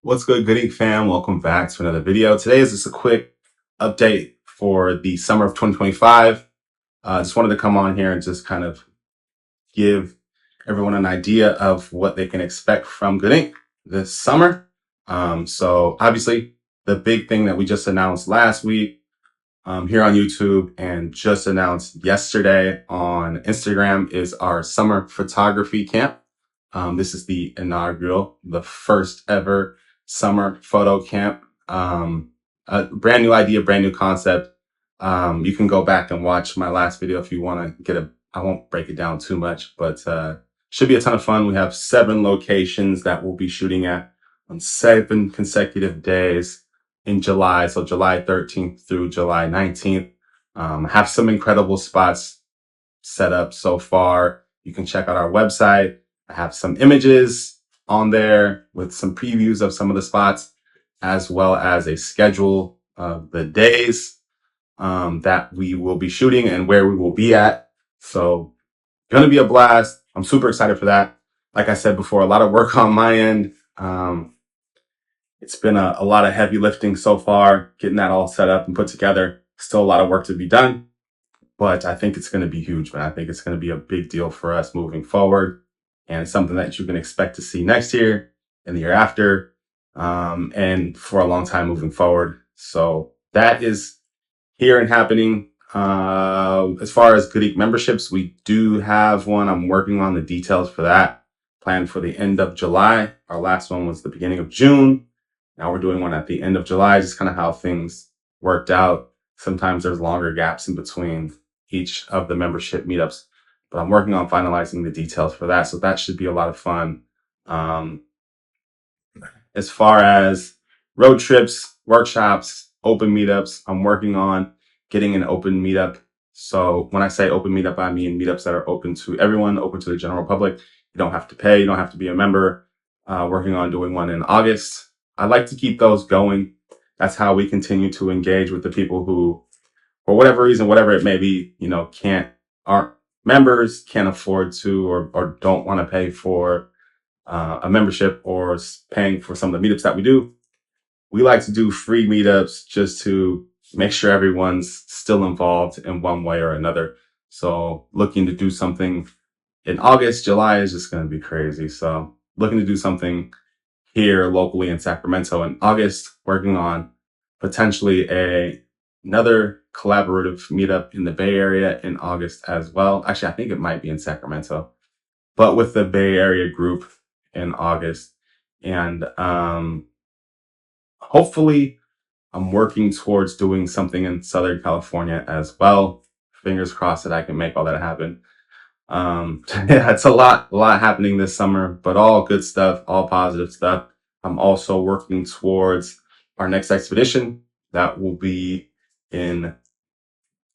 What's good, Gooding fam? Welcome back to another video. Today is just a quick update for the summer of 2025. Just wanted to come on here and just kind of give everyone an idea of what they can expect from Gooding this summer. So obviously the big thing that we just announced last week here on YouTube and just announced yesterday on Instagram is our summer photography camp. This is the inaugural, the first ever summer photo camp. A brand new idea, brand new concept. You can go back and watch my last video if you want to get I won't break it down too much, but should be a ton of fun. We have 7 locations that we'll be shooting at on 7 consecutive days in July. So July 13th through July 19th. Have some incredible spots set up so far. You can check out our website. I have some images on there with some previews of some of the spots, as well as a schedule of the days that we will be shooting and where we will be at. So going to be a blast. I'm super excited for that. Like I said before, a lot of work on my end. It's been a lot of heavy lifting so far, getting that all set up and put together. Still a lot of work to be done, but I think it's going to be huge, man. I think it's going to be a big deal for us moving forward, and something that you can expect to see next year and the year after, and for a long time moving forward. So that is here and happening. As far as Goodie memberships, we do have one. I'm working on the details for that, planned for the end of July. Our last one was the beginning of June. Now we're doing one at the end of July, just kind of how things worked out. Sometimes there's longer gaps in between each of the membership meetups, but I'm working on finalizing the details for that. So that should be a lot of fun. As far as road trips, workshops, open meetups, I'm working on getting an open meetup. So when I say open meetup, I mean meetups that are open to everyone, open to the general public. You don't have to pay. You don't have to be a member. Working on doing one in August. I like to keep those going. That's how we continue to engage with the people who, for whatever reason, whatever it may be, aren't members, can't afford to, or don't want to pay for a membership or paying for some of the meetups that we do. We like to do free meetups just to make sure everyone's still involved in one way or another. So looking to do something in August. July is just going to be crazy. So looking to do something here locally in Sacramento in August, working on potentially another collaborative meetup in the Bay Area in August as well. Actually, I think it might be in Sacramento, but with the Bay Area group in August. And hopefully I'm working towards doing something in Southern California as well. Fingers crossed that I can make all that happen. Yeah, it's a lot happening this summer, but all good stuff, all positive stuff. I'm also working towards our next expedition that will be if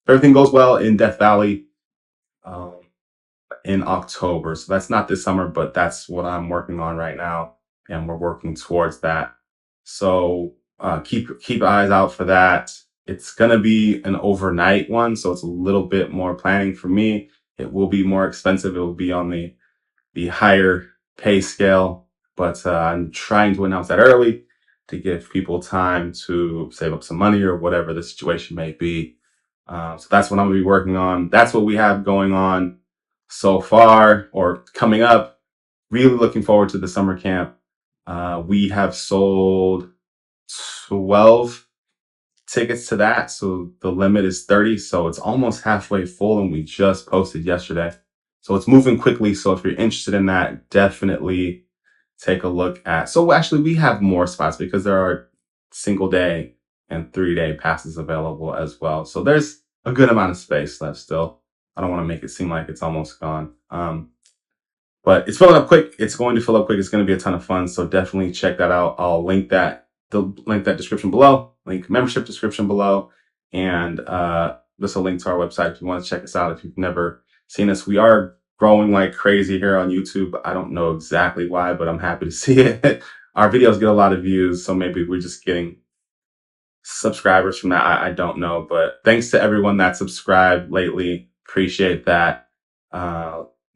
everything goes well, in Death Valley, in October. So that's not this summer, but that's what I'm working on right now. And we're working towards that. So, keep eyes out for that. It's going to be an overnight one. So it's a little bit more planning for me. It will be more expensive. It will be on the higher pay scale, but I'm trying to announce that early to give people time to save up some money or whatever the situation may be. So that's what I'm going to be working on. That's what we have going on so far or coming up. Really looking forward to the summer camp. We have sold 12 tickets to that. So the limit is 30. So it's almost halfway full, and we just posted yesterday. So it's moving quickly. So if you're interested in that, definitely take a look at. So actually we have more spots because there are single day and 3-day passes available as well. So there's a good amount of space left still. I don't want to make it seem like it's almost gone. But it's filling up quick. It's going to fill up quick. It's going to be a ton of fun. So definitely check that out. I'll link that description below, link membership description below, and just a link to our website if you want to check us out. If you've never seen us, we are growing like crazy here on YouTube. I don't know exactly why, but I'm happy to see it. Our videos get a lot of views, so maybe we're just getting subscribers from that. I don't know, but thanks to everyone that subscribed lately. Appreciate that.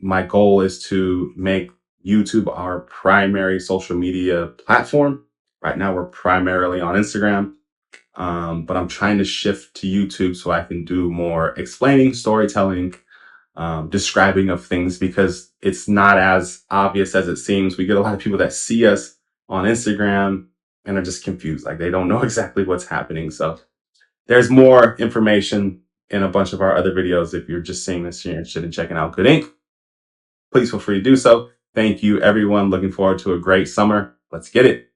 My goal is to make YouTube our primary social media platform. Right now, we're primarily on Instagram, but I'm trying to shift to YouTube so I can do more explaining, storytelling, describing of things, because it's not as obvious as it seems. We get a lot of people that see us on Instagram and are just confused. Like, they don't know exactly what's happening. So there's more information in a bunch of our other videos. If you're just seeing this and you're interested in checking out Good Ink, please feel free to do so. Thank you, everyone. Looking forward to a great summer. Let's get it.